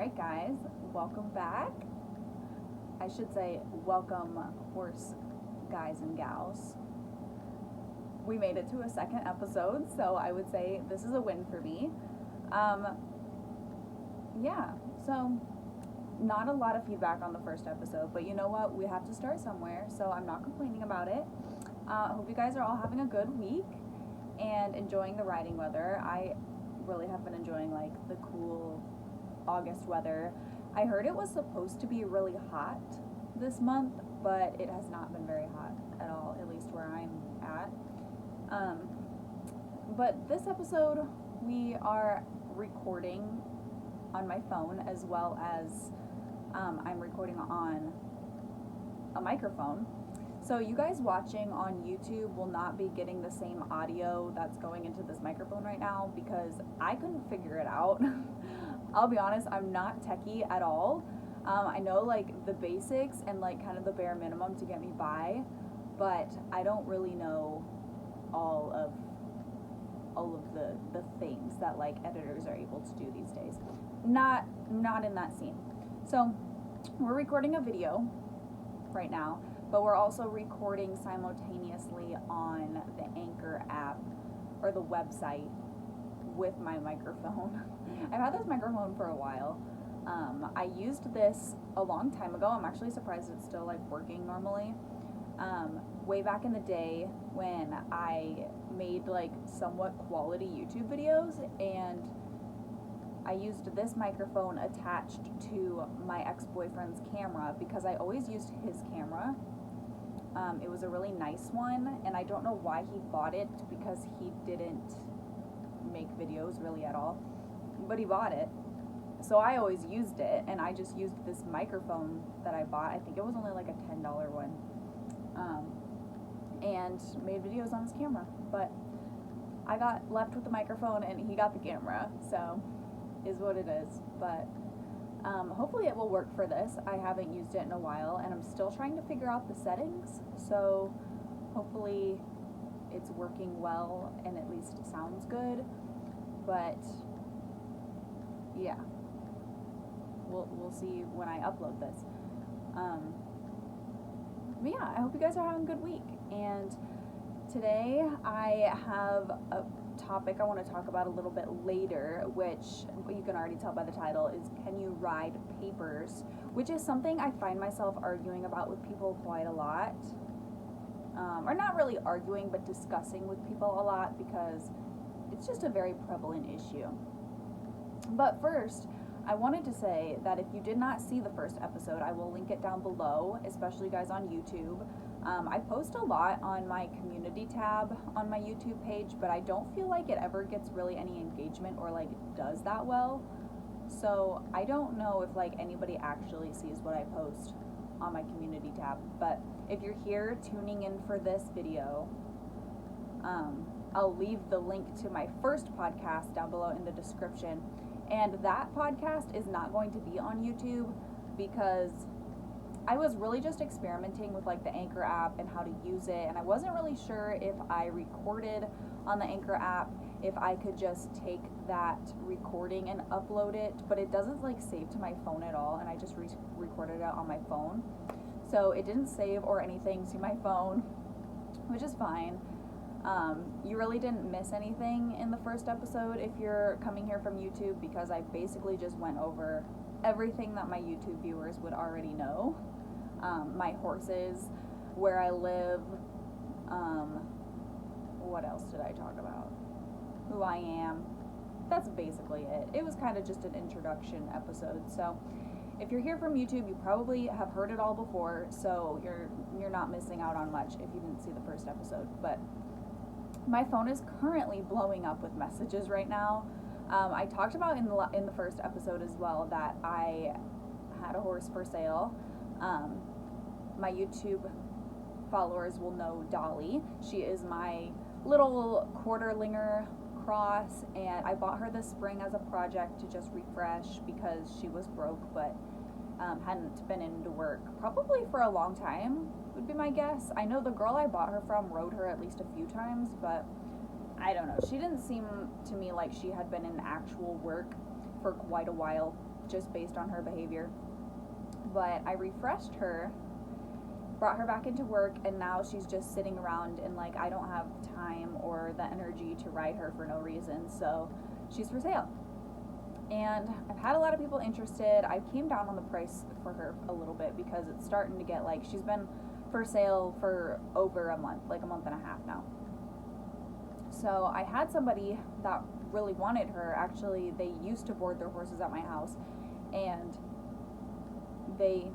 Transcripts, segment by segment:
Alright guys, welcome back. I should say welcome horse guys and gals. We made it to a second episode, so I would say this is a win for me. So not a lot of feedback on the first episode, but you know what? We have to start somewhere, so I'm not complaining about it. I hope you guys are all having a good week and enjoying the riding weather. I really have been enjoying like the cool August weather. I heard it was supposed to be really hot this month, but it has not been very hot at all, at least where I'm at. But this episode we are recording on my phone, as well as I'm recording on a microphone. So you guys watching on YouTube will not be getting the same audio that's going into this microphone right now because I couldn't figure it out. I'll be honest, I'm not techie at all. I know like the basics and like kind of the bare minimum to get me by, but I don't really know all of the things that like editors are able to do these days. Not in that scene. So we're recording a video right now, but we're also recording simultaneously on the Anchor app or the website with my microphone. I've had this microphone for a while. I used this a long time ago. I'm actually surprised it's still like working normally. Way back in the day when I made like somewhat quality YouTube videos, and I used this microphone attached to my ex-boyfriend's camera because I always used his camera. It was a really nice one, and I don't know why he bought it because he didn't make videos really at all, but he bought it. So I always used it, and I just used this microphone that I bought. I think it was only like a $10 one. And made videos on his camera. But I got left with the microphone and he got the camera, so is what it is. But hopefully it will work for this. I haven't used it in a while, and I'm still trying to figure out the settings, so hopefully it's working well and at least it sounds good. But yeah, we'll see when I upload this. But yeah, I hope you guys are having a good week. And today I have a topic I want to talk about a little bit later, which you can already tell by the title is Can You Ride Papers? Which is something I find myself arguing about with people quite a lot. Or not really arguing, but discussing with people a lot because it's just a very prevalent issue. But first, I wanted to say that if you did not see the first episode, I will link it down below, especially guys on YouTube. I post a lot on my community tab on my YouTube page, but I don't feel like it ever gets really any engagement or like does that well. So I don't know if like anybody actually sees what I post on my community tab. But if you're here tuning in for this video, I'll leave the link to my first podcast down below in the description. And that podcast is not going to be on YouTube because I was really just experimenting with like the Anchor app and how to use it, and I wasn't really sure if I recorded on the Anchor app, if I could just take that recording and upload it, but it doesn't like save to my phone at all, and I just recorded it on my phone. So it didn't save or anything to my phone, which is fine. You really didn't miss anything in the first episode if you're coming here from YouTube, because I basically just went over everything that my YouTube viewers would already know. My horses, where I live, what else did I talk about? Who I am. That's basically it. It was kind of just an introduction episode. So if you're here from YouTube, you probably have heard it all before, so you're not missing out on much if you didn't see the first episode. But my phone is currently blowing up with messages right now. I talked about in the first episode as well that I had a horse for sale. My YouTube followers will know Dolly. She is my little quarterlinger cross, and I bought her this spring as a project to just refresh because she was broke, but hadn't been into work probably for a long time, would be my guess. I know the girl I bought her from rode her at least a few times, but I don't know. She didn't seem to me like she had been in actual work for quite a while just based on her behavior. But I refreshed her, brought her back into work, and now she's just sitting around and like, I don't have time or the energy to ride her for no reason, so she's for sale. And I've had a lot of people interested. I came down on the price for her a little bit because it's starting to get like, she's been for sale for over a month, like a month and a half now. So I had somebody that really wanted her. Actually, they used to board their horses at my house, and they,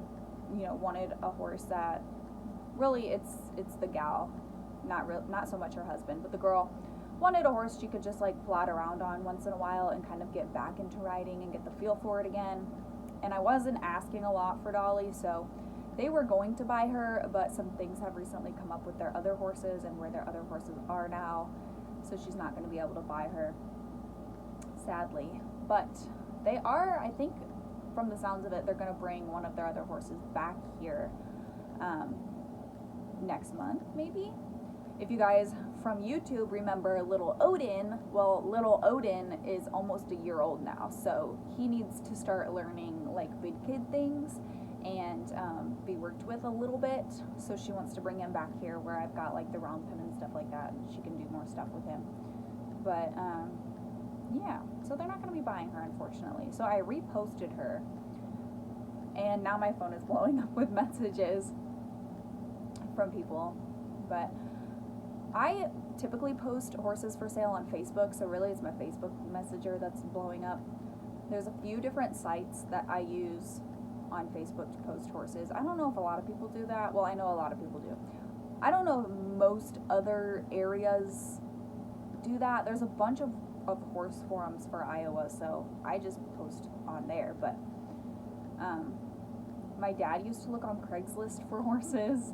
wanted a horse that really it's the gal, not so much her husband, but the girl wanted a horse she could just like plod around on once in a while and kind of get back into riding and get the feel for it again. And I wasn't asking a lot for Dolly, so they were going to buy her, but some things have recently come up with their other horses and where their other horses are now, so she's not going to be able to buy her, sadly. But they are, I think, from the sounds of it, they're going to bring one of their other horses back here next month, maybe. If you guys from YouTube remember Little Odin, well, Little Odin is almost a year old now, so he needs to start learning like big kid things and be worked with a little bit. So she wants to bring him back here where I've got like the round pen and stuff like that, and she can do more stuff with him. But yeah, so they're not going to be buying her, unfortunately. So I reposted her, and now my phone is blowing up with messages from people. But I typically post horses for sale on Facebook, so really it's my Facebook Messenger that's blowing up. There's a few different sites that I use on Facebook to post horses. I don't know if a lot of people do that. Well, I know a lot of people do. I don't know if most other areas do that. There's a bunch of horse forums for Iowa, so I just post on there. But my dad used to look on Craigslist for horses.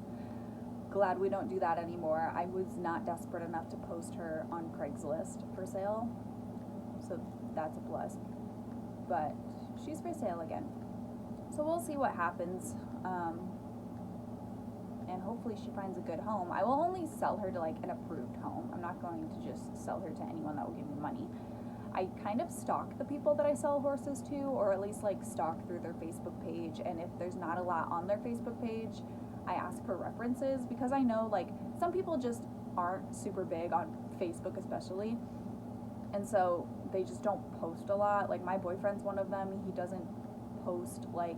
Glad we don't do that anymore. I was not desperate enough to post her on Craigslist for sale, so that's a plus. But she's for sale again, so we'll see what happens, and hopefully she finds a good home. I will only sell her to like an approved home. I'm not going to just sell her to anyone that will give me money. I kind of stalk the people that I sell horses to, or at least like stalk through their Facebook page, and if there's not a lot on their Facebook page, I ask for references, because I know like some people just aren't super big on Facebook especially, and so they just don't post a lot. Like my boyfriend's one of them. He doesn't post like,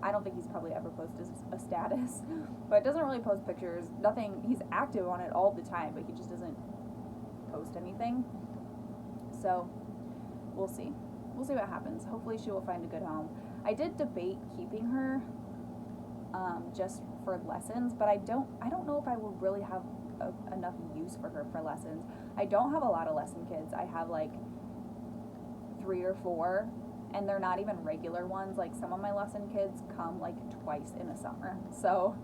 I don't think he's probably ever posted a status, but doesn't really post pictures, nothing. He's active on it all the time, but he just doesn't post anything. So we'll see what happens. Hopefully she will find a good home. I did debate keeping her just for lessons, but I don't know if I will really have enough use for her for lessons. I don't have a lot of lesson kids. I have like 3 or 4, and they're not even regular ones. Like some of my lesson kids come like twice in a summer, so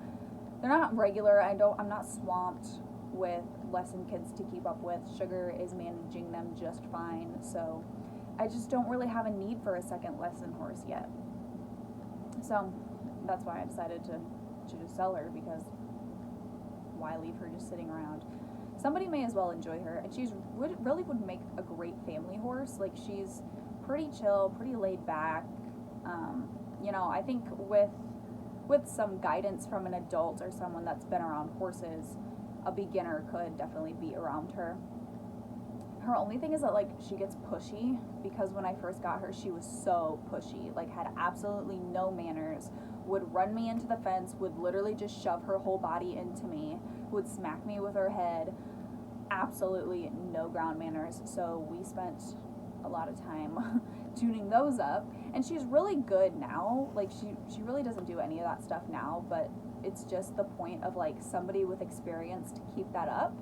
they're not regular. I'm not swamped with lesson kids to keep up with. Sugar is managing them just fine, so I just don't really have a need for a second lesson horse yet. So that's why I decided to just sell her, because why leave her just sitting around? Somebody may as well enjoy her, and she's really would make a great family horse. Like she's pretty chill, pretty laid back. I think with some guidance from an adult or someone that's been around horses, a beginner could definitely be around her. Her only thing is that like she gets pushy, because when I first got her, she was so pushy, like had absolutely no manners, would run me into the fence, would literally just shove her whole body into me, would smack me with her head, absolutely no ground manners. So we spent a lot of time tuning those up, and she's really good now. Like she really doesn't do any of that stuff now, but it's just the point of like somebody with experience to keep that up,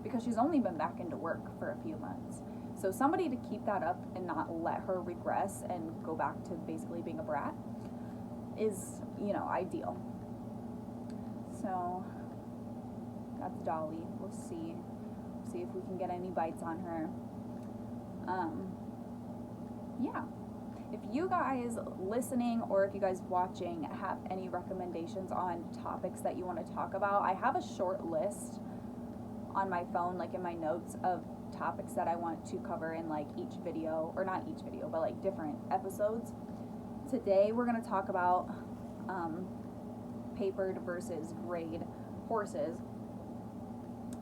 because she's only been back into work for a few months. So somebody to keep that up and not let her regress and go back to basically being a brat is, ideal. So that's Dolly. We'll see if we can get any bites on her. Yeah. If you guys listening, or if you guys watching, have any recommendations on topics that you want to talk about, I have a short list on my phone, like in my notes, of topics that I want to cover in like each video, or not each video, but like different episodes. today we're going to talk about papered versus grade horses.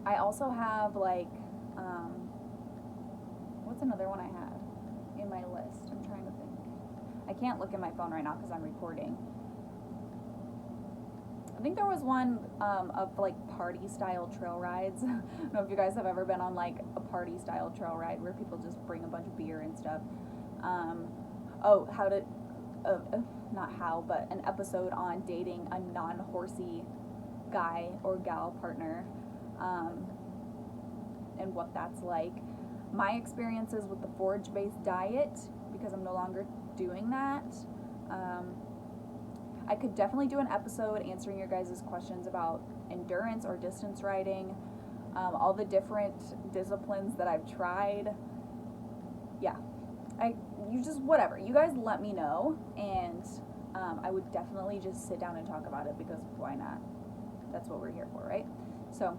I also have like, what's another one I had in my list? I'm trying to think. I can't look at my phone right now because I'm recording. I think there was one of like party style trail rides. I don't know if you guys have ever been on like a party style trail ride where people just bring a bunch of beer and stuff. But an episode on dating a non-horsey guy or gal partner, and what that's like. My experiences with the forage-based diet, because I'm no longer doing that. I could definitely do an episode answering your guys' questions about endurance or distance riding, all the different disciplines that I've tried. Yeah, whatever. You guys let me know, and I would definitely just sit down and talk about it, because why not? That's what we're here for, right? So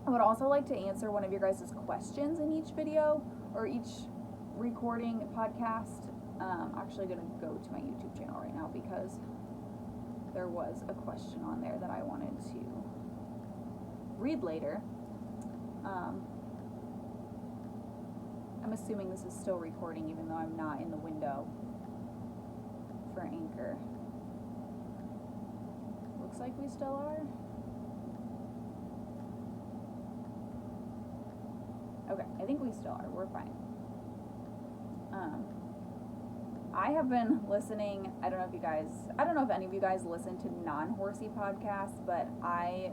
I would also like to answer one of your guys' questions in each video or each recording podcast. I'm actually going to go to my YouTube channel right now because there was a question on there that I wanted to read later. I'm assuming this is still recording even though I'm not in the window for Anchor. Looks like we still are. Okay, I think we still are. We're fine. I have been listening, I don't know if any of you guys listen to non-horsey podcasts, but I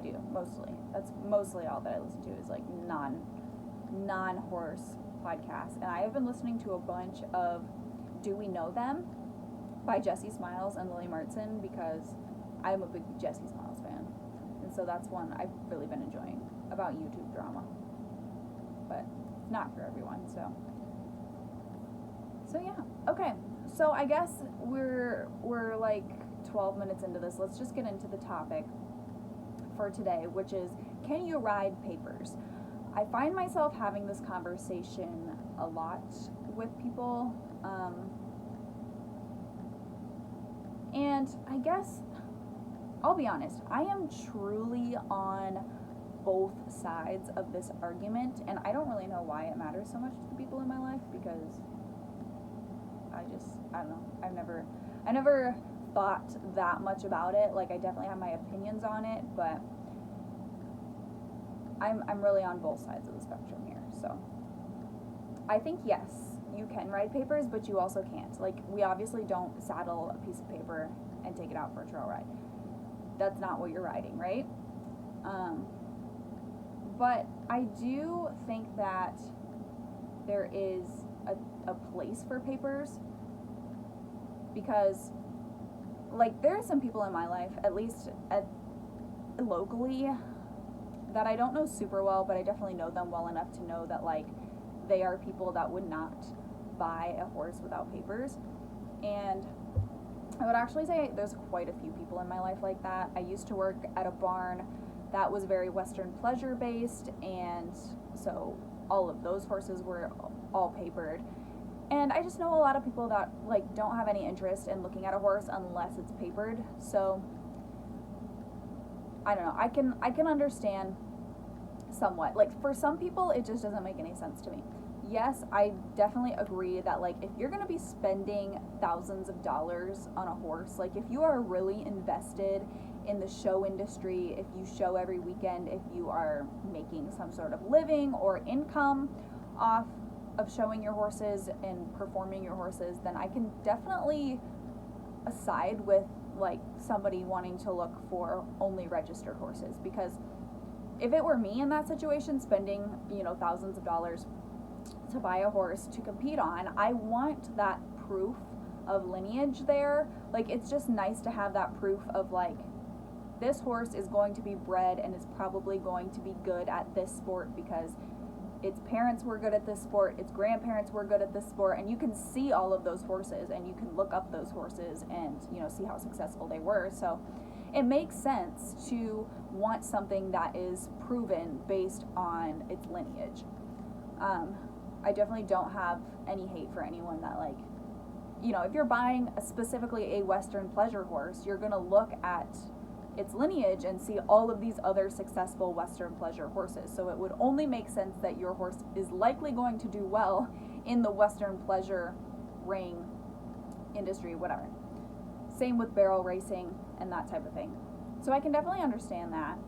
do, mostly. That's mostly all that I listen to is like non-horse podcasts. And I have been listening to a bunch of Do We Know Them by Jessie Smiles and Lily Martin, because I'm a big Jessie Smiles fan. And so that's one I've really been enjoying about YouTube drama. But it's not for everyone, so yeah. Okay, so I guess we're like 12 minutes into this. Let's just get into the topic for today, which is, can you ride papers? I find myself having this conversation a lot with people, and I guess I'll be honest, I am truly on both sides of this argument, and I don't really know why it matters so much to the people in my life, because I don't know, I never thought that much about it. Like, I definitely have my opinions on it, but I'm really on both sides of the spectrum here. So I think, yes, you can ride papers, but you also can't. Like, we obviously don't saddle a piece of paper and take it out for a trail ride. That's not what you're riding, right? But I do think that there is a place for papers, because, like, there are some people in my life, at least locally, that I don't know super well, but I definitely know them well enough to know that, like, they are people that would not buy a horse without papers. And I would actually say there's quite a few people in my life like that. I used to work at a barn that was very Western pleasure based, and so all of those horses were all papered. And I just know a lot of people that, like, don't have any interest in looking at a horse unless it's papered. So I don't know. I can understand somewhat. Like, for some people, it just doesn't make any sense to me. Yes, I definitely agree that, like, if you're going to be spending thousands of dollars on a horse, like, if you are really invested in the show industry, if you show every weekend, if you are making some sort of living or income off of showing your horses and performing your horses, then I can definitely side with, like, somebody wanting to look for only registered horses. Because if it were me in that situation, spending, thousands of dollars to buy a horse to compete on, I want that proof of lineage there. Like, it's just nice to have that proof of, like, this horse is going to be bred and is probably going to be good at this sport because its parents were good at this sport, its grandparents were good at this sport, and you can see all of those horses, and you can look up those horses and, see how successful they were. So it makes sense to want something that is proven based on its lineage. I definitely don't have any hate for anyone that, like, if you're buying specifically a Western pleasure horse, you're going to look at its lineage and see all of these other successful Western pleasure horses. So it would only make sense that your horse is likely going to do well in the Western pleasure ring industry, whatever. Same with barrel racing and that type of thing. So I can definitely understand that.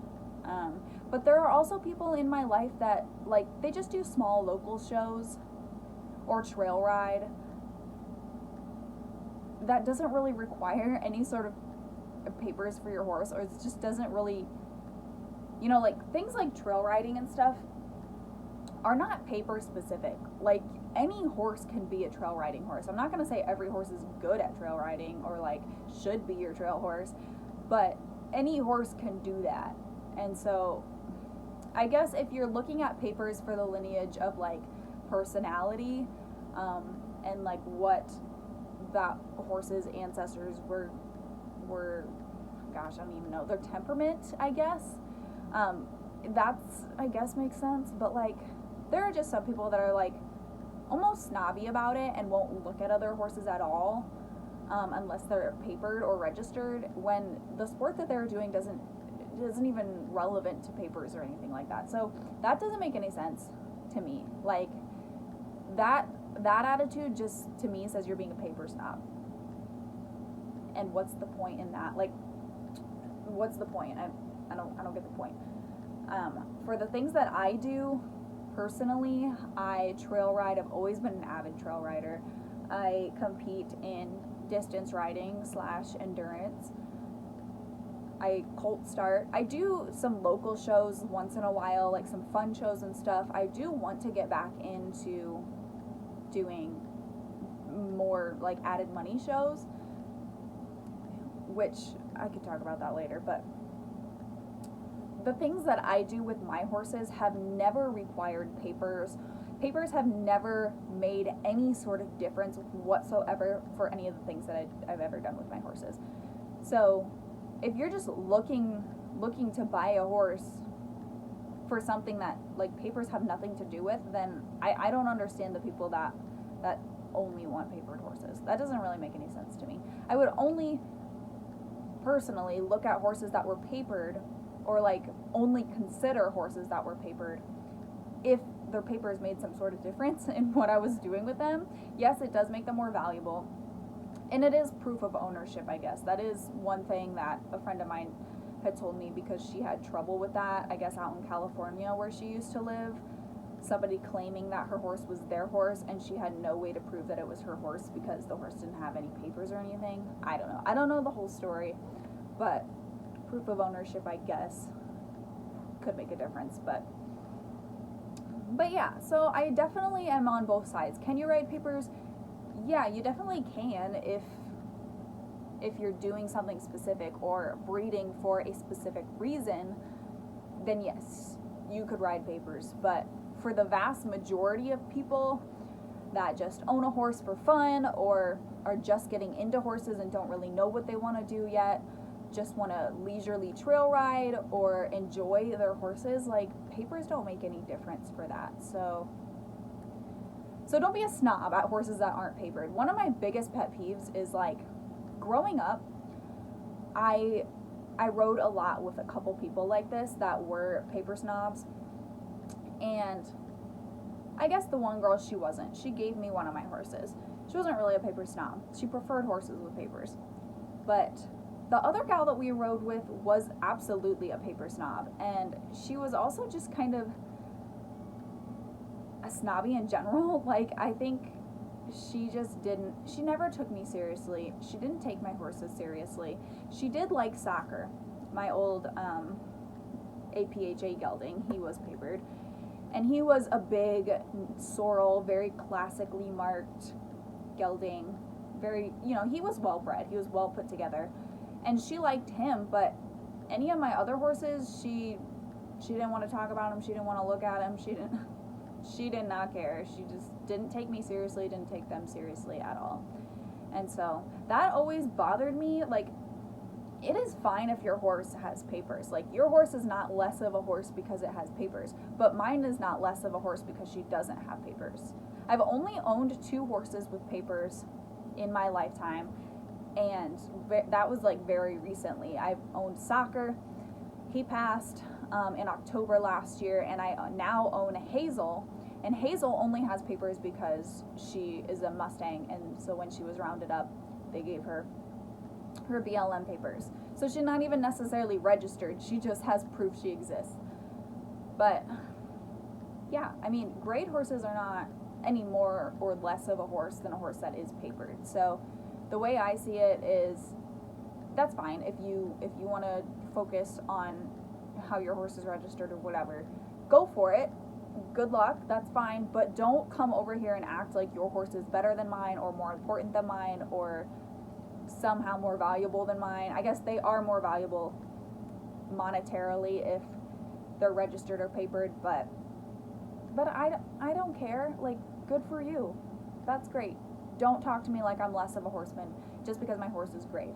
But there are also people in my life that, like, they just do small local shows or trail ride that doesn't really require any sort of papers for your horse, or it just doesn't really, like things like trail riding and stuff are not paper specific. Like, any horse can be a trail riding horse. I'm not going to say every horse is good at trail riding or like should be your trail horse, but any horse can do that. And so I guess if you're looking at papers for the lineage of like personality, and like what that horse's ancestors were, gosh, I don't even know, their temperament, I guess, that's, I guess, makes sense. But like, there are just some people that are like almost snobby about it and won't look at other horses at all, unless they're papered or registered, when the sport that they're doing isn't even relevant to papers or anything like that. So that doesn't make any sense to me. Like, that attitude just, to me, says you're being a paper snob. And what's the point in that? Like, what's the point? I don't get the point. For the things that I do personally, I trail ride. I've always been an avid trail rider. I compete in distance riding / endurance. I colt start. I do some local shows once in a while, like some fun shows and stuff. I do want to get back into doing more like added money shows, which I could talk about that later. But the things that I do with my horses have never required papers. Papers have never made any sort of difference whatsoever for any of the things that I've ever done with my horses. So if you're just looking to buy a horse for something that like papers have nothing to do with, then I don't understand the people that only want papered horses. That doesn't really make any sense to me. I would only personally look at horses that were papered, or like only consider horses that were papered, if their papers made some sort of difference in what I was doing with them. Yes, it does make them more valuable. And it is proof of ownership, I guess. That is one thing that a friend of mine had told me, because she had trouble with that, I guess, out in California where she used to live. Somebody claiming that her horse was their horse, and she had no way to prove that it was her horse because the horse didn't have any papers or anything. I don't know. I don't know the whole story, but proof of ownership, I guess, could make a difference. But yeah, so I definitely am on both sides. Can you ride papers? Yeah, you definitely can if you're doing something specific or breeding for a specific reason, then yes, you could ride papers. But for the vast majority of people that just own a horse for fun, or are just getting into horses and don't really know what they want to do yet, just want to leisurely trail ride or enjoy their horses, like, papers don't make any difference for that. So don't be a snob at horses that aren't papered. One of my biggest pet peeves is, like, growing up, I rode a lot with a couple people like this that were paper snobs. And I guess the one girl, she wasn't. She gave me one of my horses. She wasn't really a paper snob. She preferred horses with papers. But the other gal that we rode with was absolutely a paper snob. And she was also just kind of a snobby in general. Like, I think she never took me seriously. She didn't take my horses seriously. She did like soccer. My old APHA gelding, he was papered. And he was a big sorrel, very classically marked gelding. Very, he was well bred. He was well put together. And she liked him, but any of my other horses, she didn't want to talk about him. She didn't want to look at him. She did not care. She just didn't take me seriously, didn't take them seriously at all. And so that always bothered me. Like, it is fine if your horse has papers. Like, your horse is not less of a horse because it has papers, but mine is not less of a horse because she doesn't have papers. I've only owned 2 horses with papers in my lifetime, and that was like very recently. I've owned Soccer. He passed in October last year, and I now own Hazel. And Hazel only has papers because she is a Mustang, and so when she was rounded up, they gave her BLM papers. So she's not even necessarily registered, she just has proof she exists. But yeah, I mean, grade horses are not any more or less of a horse than a horse that is papered. So the way I see it is, that's fine if you want to focus on how your horse is registered or whatever, go for it. Good luck, that's fine, but don't come over here and act like your horse is better than mine or more important than mine or somehow more valuable than mine. I guess they are more valuable monetarily if they're registered or papered, but I don't care. Like, good for you. That's great. Don't talk to me like I'm less of a horseman just because my horse is grade.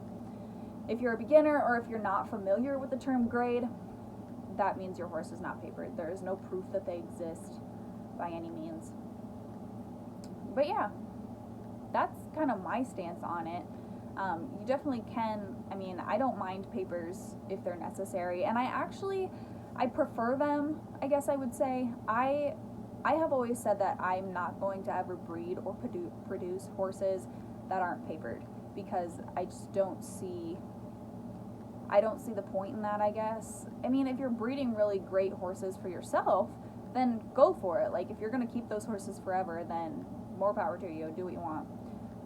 If you're a beginner or if you're not familiar with the term grade, that means your horse is not papered. There is no proof that they exist by any means. But yeah, that's kind of my stance on it. You definitely can, I mean, I don't mind papers if they're necessary, and I prefer them, I guess I would say. I have always said that I'm not going to ever breed or produce horses that aren't papered, because I just don't see the point in that, I guess. I mean, if you're breeding really great horses for yourself, then go for it. Like, if you're going to keep those horses forever, then more power to you, do what you want.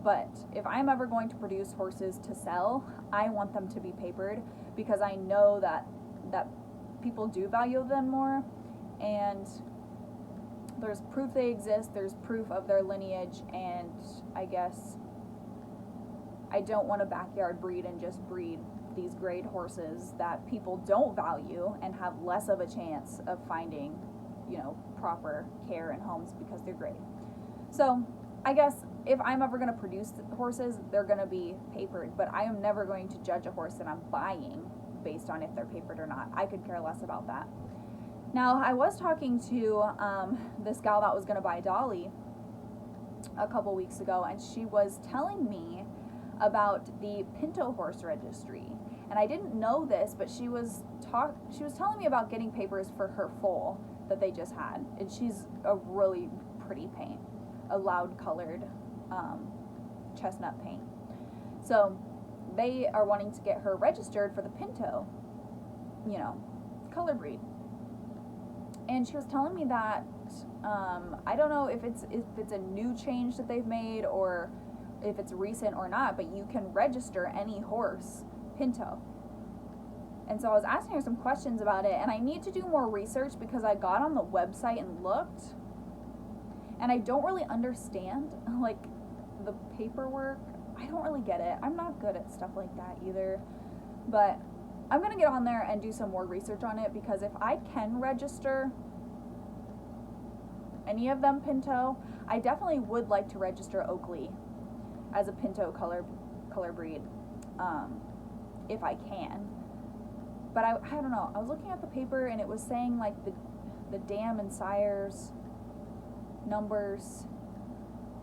But if I'm ever going to produce horses to sell, I want them to be papered, because I know that people do value them more, and there's proof they exist, there's proof of their lineage, and I guess I don't want to backyard breed and just breed these grade horses that people don't value and have less of a chance of finding, proper care and homes because they're grade. So I guess if I'm ever going to produce horses, they're going to be papered, but I am never going to judge a horse that I'm buying based on if they're papered or not. I could care less about that. Now, I was talking to this gal that was going to buy Dolly a couple weeks ago, and she was telling me about the Pinto horse registry. And I didn't know this, but she was telling me about getting papers for her foal that they just had. And she's a really pretty paint, a loud colored chestnut paint. So they are wanting to get her registered for the Pinto, color breed. And she was telling me that I don't know if it's a new change that they've made or if it's recent or not, but you can register any horse Pinto. And so I was asking her some questions about it, and I need to do more research because I got on the website and looked, and I don't really understand like the paperwork. I don't really get it. I'm not good at stuff like that either, but I'm gonna get on there and do some more research on it, because if I can register any of them Pinto, I definitely would like to register Oakley as a Pinto color breed, if I can. But I don't know. I was looking at the paper and it was saying like the dam and sires numbers,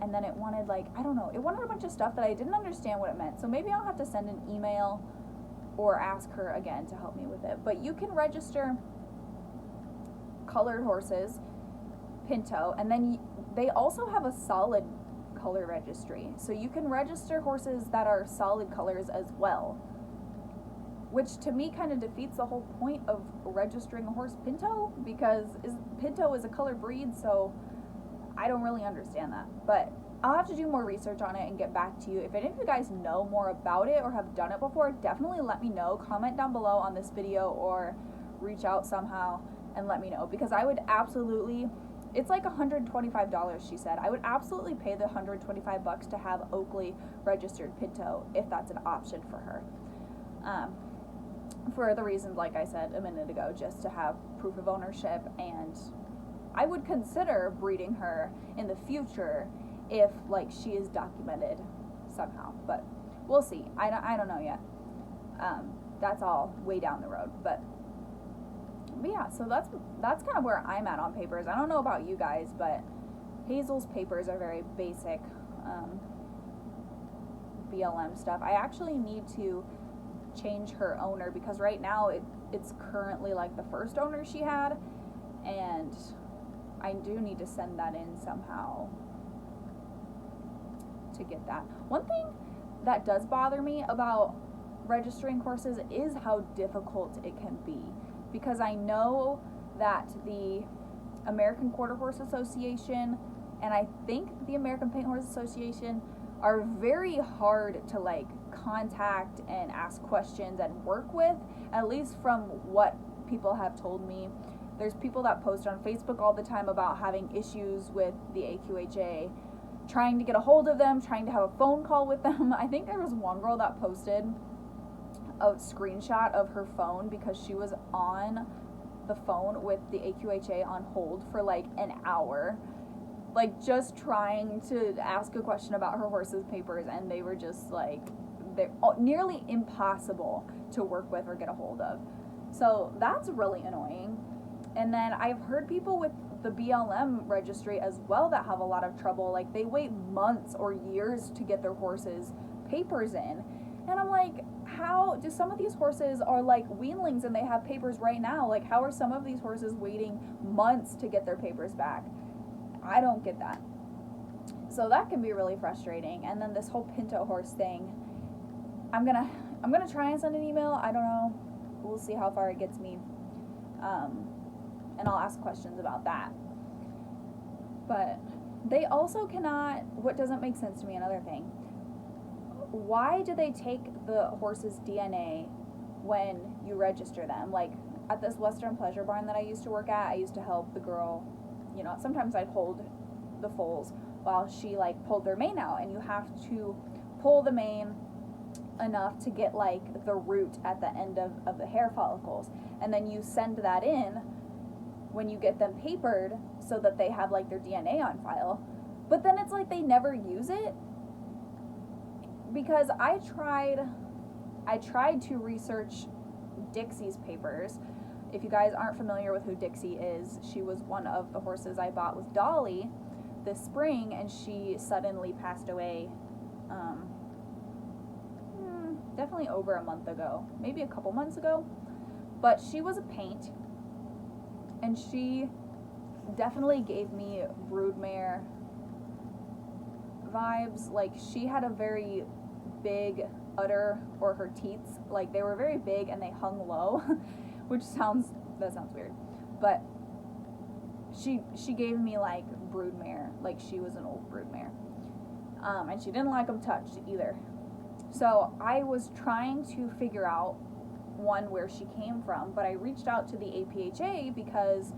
and then it wanted it wanted a bunch of stuff that I didn't understand what it meant. So maybe I'll have to send an email or ask her again to help me with it. But you can register colored horses Pinto, and then they also have a solid color registry, so you can register horses that are solid colors as well, which to me kind of defeats the whole point of registering a horse Pinto, because Pinto is a color breed, so I don't really understand that. But I'll have to do more research on it and get back to you. If any of you guys know more about it or have done it before, definitely let me know. Comment down below on this video or reach out somehow and let me know, because I would absolutely, it's like $125, she said. I would absolutely pay the $125 to have Oakley registered Pinto if that's an option for her. For the reasons like I said a minute ago, just to have proof of ownership, and I would consider breeding her in the future if she is documented somehow, but we'll see. I don't know yet. That's all way down the road, but yeah, so that's kind of where I'm at on papers. I don't know about you guys, but Hazel's papers are very basic. BLM stuff. I actually need to change her owner, because right now it's currently like the first owner she had, and I do need to send that in somehow to get that. One thing that does bother me about registering horses is how difficult it can be, because I know that the American Quarter Horse Association and I think the American Paint Horse Association are very hard to like contact and ask questions and work with, at least from what people have told me. There's people that post on Facebook all the time about having issues with the AQHA, trying to get a hold of them, trying to have a phone call with them. I think there was one girl that posted a screenshot of her phone because she was on the phone with the AQHA on hold for like an hour, like just trying to ask a question about her horse's papers, and they were just like, they're nearly impossible to work with or get a hold of. So that's really annoying. And then I've heard people with the BLM registry as well that have a lot of trouble. Like they wait months or years to get their horses' papers in. And I'm like, how do some of these horses are like weanlings and they have papers right now? Like how are some of these horses waiting months to get their papers back? I don't get that. So that can be really frustrating. And then this whole Pinto horse thing, I'm gonna try and send an email. I don't know. We'll see how far it gets me. And I'll ask questions about that. But they also cannot, what doesn't make sense to me, another thing, why do they take the horse's DNA when you register them? Like at this Western Pleasure Barn that I used to work at, I used to help the girl, you know, sometimes I'd hold the foals while she like pulled their mane out, and you have to pull the mane enough to get like the root at the end of the hair follicles, and then you send that in when you get them papered so that they have like their DNA on file. But then it's like they never use it, because I tried to research Dixie's papers. If you guys aren't familiar with who Dixie is, she was one of the horses I bought with Dolly this spring, and she suddenly passed away definitely over a month ago, maybe a couple months ago. But she was a paint, and she definitely gave me broodmare vibes. Like she had a very big udder, or her teeth, like they were very big and they hung low, which sounds weird, but she gave me like broodmare, like she was an old broodmare, and she didn't like them touched either. So I was trying to figure out one where she came from, but I reached out to the APHA because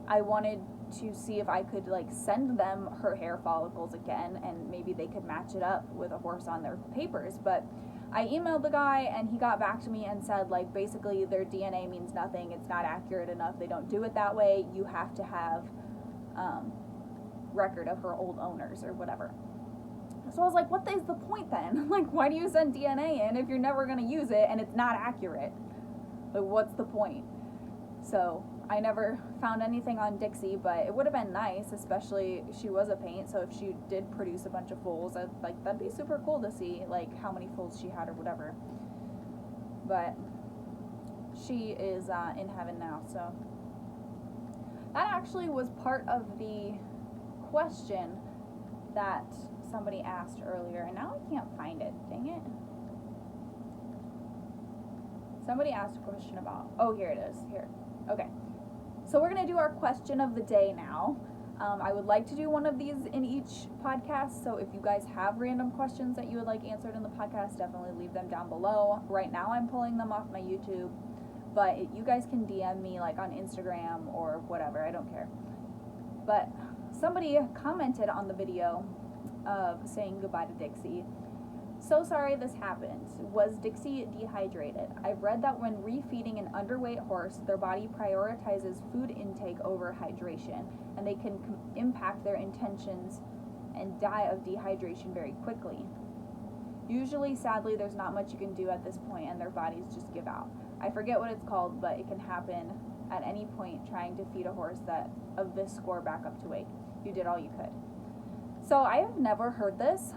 I wanted to see if I could like send them her hair follicles again, and maybe they could match it up with a horse on their papers. But I emailed the guy, and he got back to me and said like basically their DNA means nothing, it's not accurate enough, they don't do it that way, you have to have record of her old owners or whatever. So I was like, what is the point then? Like, why do you send DNA in if you're never going to use it and it's not accurate? Like, what's the point? So I never found anything on Dixie, but it would have been nice, especially she was a paint, so if she did produce a bunch of foals, that'd be super cool to see, like, how many foals she had or whatever. But she is in heaven now, so. That actually was part of the question that somebody asked earlier, and now I can't find it. Dang it. Somebody asked a question about, oh, here it is. Here. Okay. So we're going to do our question of the day now. I would like to do one of these in each podcast, so if you guys have random questions that you would like answered in the podcast, definitely leave them down below. Right now I'm pulling them off my YouTube, but you guys can DM me like on Instagram or whatever, I don't care. But somebody commented on the video of saying goodbye to Dixie. So sorry this happened. Was Dixie dehydrated? I've read that when refeeding an underweight horse, their body prioritizes food intake over hydration, and they can impact their intentions and die of dehydration very quickly. Usually, sadly, there's not much you can do at this point, and their bodies just give out. I forget what it's called, but it can happen at any point trying to feed a horse that of this score back up to weight. You did all you could. So I have never heard this,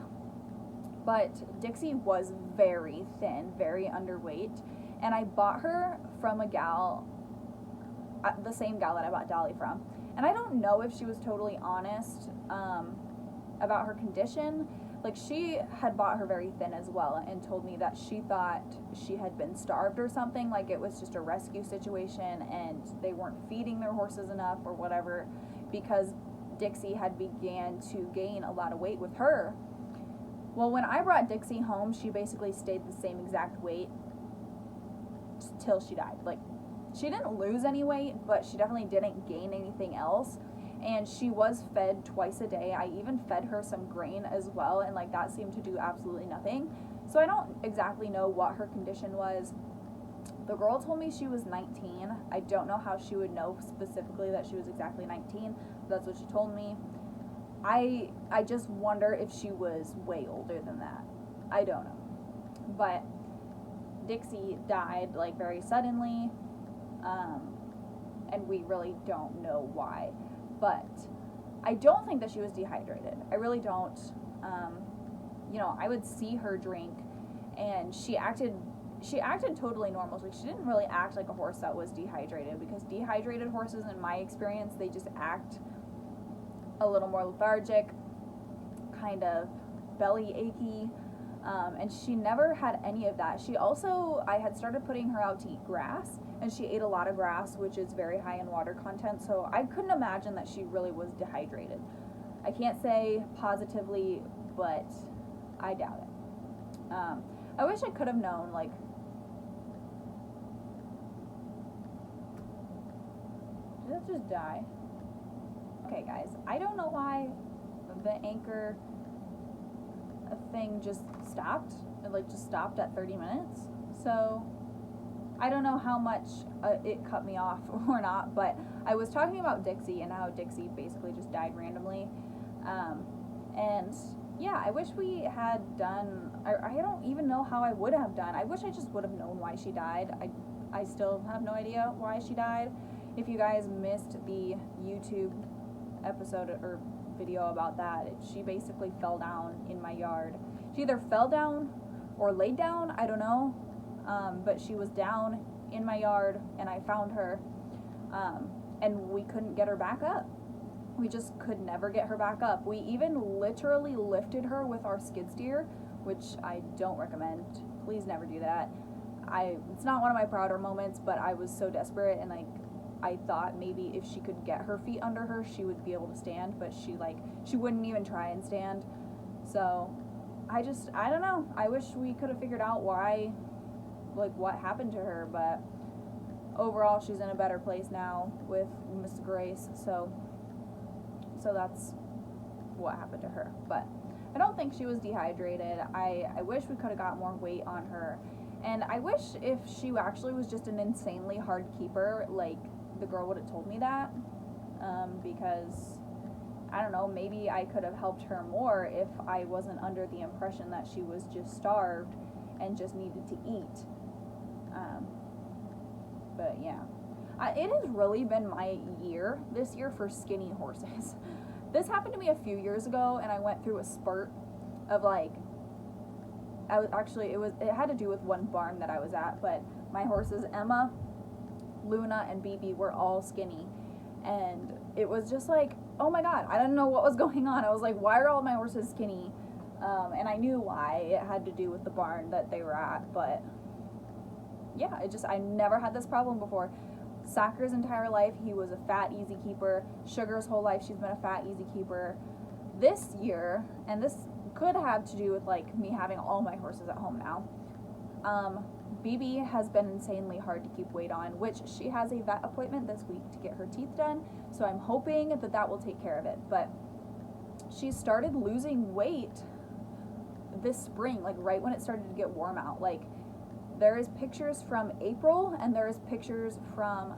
But Dixie was very thin, very underweight, and I bought her from a gal, the same gal that I bought Dolly from. And I don't know if she was totally honest about her condition. Like, she had bought her very thin as well and told me that she thought she had been starved or something, like it was just a rescue situation and they weren't feeding their horses enough or whatever, because Dixie had began to gain a lot of weight with her. Well, when I brought Dixie home, she basically stayed the same exact weight till she died. Like, she didn't lose any weight, but she definitely didn't gain anything else. And she was fed twice a day. I even fed her some grain as well, and like that seemed to do absolutely nothing. So I don't exactly know what her condition was. The girl told me she was 19. I don't know how she would know specifically that she was exactly 19. That's what she told me. I just wonder if she was way older than that. I don't know. But Dixie died like very suddenly, and we really don't know why. But I don't think that she was dehydrated. I really don't. You know, I would see her drink, and she acted totally normal. Like, she didn't really act like a horse that was dehydrated, because dehydrated horses, in my experience, they just act a little more lethargic, kind of belly achy, and she never had any of that. She also, I had started putting her out to eat grass, and she ate a lot of grass, which is very high in water content, so I couldn't imagine that she really was dehydrated. I can't say positively, but I doubt it. I wish I could have known, like, did that just die? Okay, guys, I don't know why the anchor thing just stopped. It like just stopped at 30 minutes. So I don't know how much it cut me off or not, but I was talking about Dixie and how Dixie basically just died randomly. And yeah, I wish we had done, I don't even know how I would have done. I wish I just would have known why she died. I still have no idea why she died. If you guys missed the YouTube episode or video about that, she basically fell down in my yard. She either fell down or laid down, I don't know, but she was down in my yard and I found her, and we couldn't get her back up. We just could never get her back up. We even literally lifted her with our skid steer, which I don't recommend. Please never do that. It's not one of my prouder moments, but I was so desperate, and like, I thought maybe if she could get her feet under her, she would be able to stand, but she wouldn't even try and stand. So I don't know. I wish we could have figured out why, like, what happened to her, but overall she's in a better place now with Miss Grace, so that's what happened to her. But I don't think she was dehydrated. I wish we could have got more weight on her, and I wish if she actually was just an insanely hard keeper, like, the girl would have told me that, because I don't know, maybe I could have helped her more if I wasn't under the impression that she was just starved and just needed to eat. But yeah, it has really been my year this year for skinny horses. This happened to me a few years ago, and I went through a spurt of like, it had to do with one barn that I was at, but my horses Emma, Luna, and BB were all skinny, and it was just like, oh my god, I didn't know what was going on. I was like, why are all my horses skinny? And I knew why. It had to do with the barn that they were at, but yeah, I never had this problem before. Sacker's entire life, he was a fat, easy keeper. Sugar's whole life, she's been a fat, easy keeper. This year, and this could have to do with like me having all my horses at home now, BB has been insanely hard to keep weight on, which she has a vet appointment this week to get her teeth done, so I'm hoping that will take care of it. But she started losing weight this spring, like right when it started to get warm out. Like, there is pictures from April and there is pictures from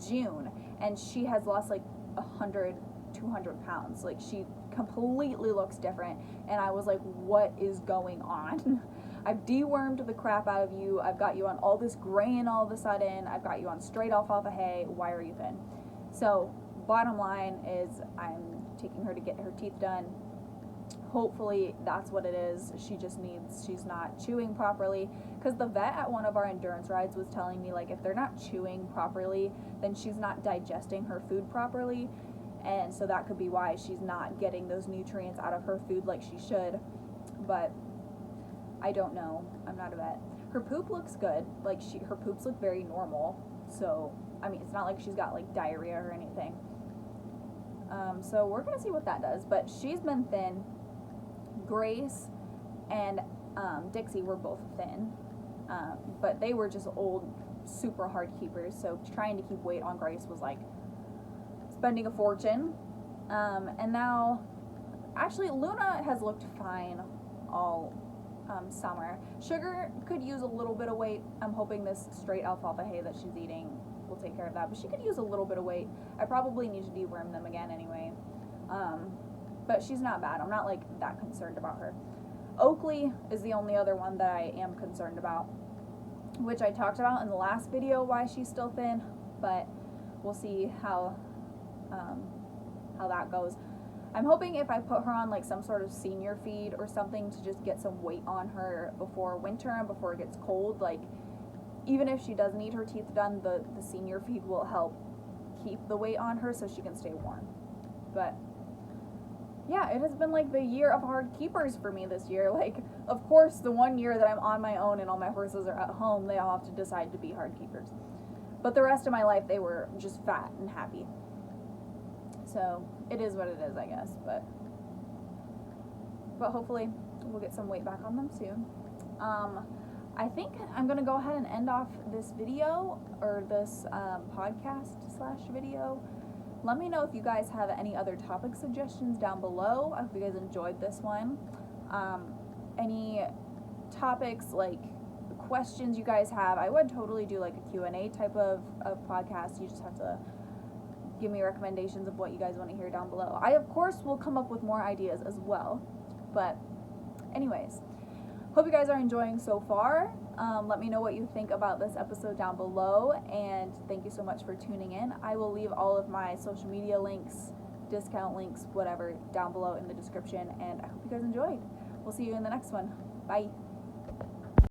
June, and she has lost like 100, 200 pounds. Like, she completely looks different, and I was like, what is going on? I've dewormed the crap out of you. I've got you on all this grain all of a sudden. I've got you on straight alfalfa hay. Why are you thin? So bottom line is I'm taking her to get her teeth done hopefully that's what it is. She's not chewing properly, because the vet at one of our endurance rides was telling me, like, if they're not chewing properly, then she's not digesting her food properly, and so that could be why she's not getting those nutrients out of her food like she should. But I don't know, I'm not a vet. Her poop looks good, like her poops look very normal, so I mean, it's not like she's got like diarrhea or anything. So we're gonna see what that does, but she's been thin. Grace and Dixie were both thin, but they were just old, super hard keepers, so trying to keep weight on Grace was like spending a fortune. And now, actually, Luna has looked fine all summer. Sugar could use a little bit of weight. I'm hoping this straight alfalfa hay that she's eating will take care of that, but she could use a little bit of weight. I probably need to deworm them again anyway. But she's not bad. I'm not like that concerned about her. Oakley is the only other one that I am concerned about, which I talked about in the last video why she's still thin, but we'll see how that goes. I'm hoping if I put her on like some sort of senior feed or something to just get some weight on her before winter and before it gets cold, like even if she does need her teeth done, the senior feed will help keep the weight on her so she can stay warm. But yeah, it has been like the year of hard keepers for me this year. Like, of course, the one year that I'm on my own and all my horses are at home, they all have to decide to be hard keepers. But the rest of my life, they were just fat and happy. So it is what it is, I guess. But hopefully we'll get some weight back on them soon. I think I'm going to go ahead and end off this video, or this podcast/video. Let me know if you guys have any other topic suggestions down below. I hope you guys enjoyed this one. Any topics, like questions you guys have, I would totally do like a Q&A type of podcast. You just have to give me recommendations of what you guys want to hear down below. I, of course, will come up with more ideas as well. But anyways, hope you guys are enjoying so far. Let me know what you think about this episode down below, and thank you so much for tuning in. I will leave all of my social media links, discount links, whatever, down below in the description, and I hope you guys enjoyed. We'll see you in the next one. Bye.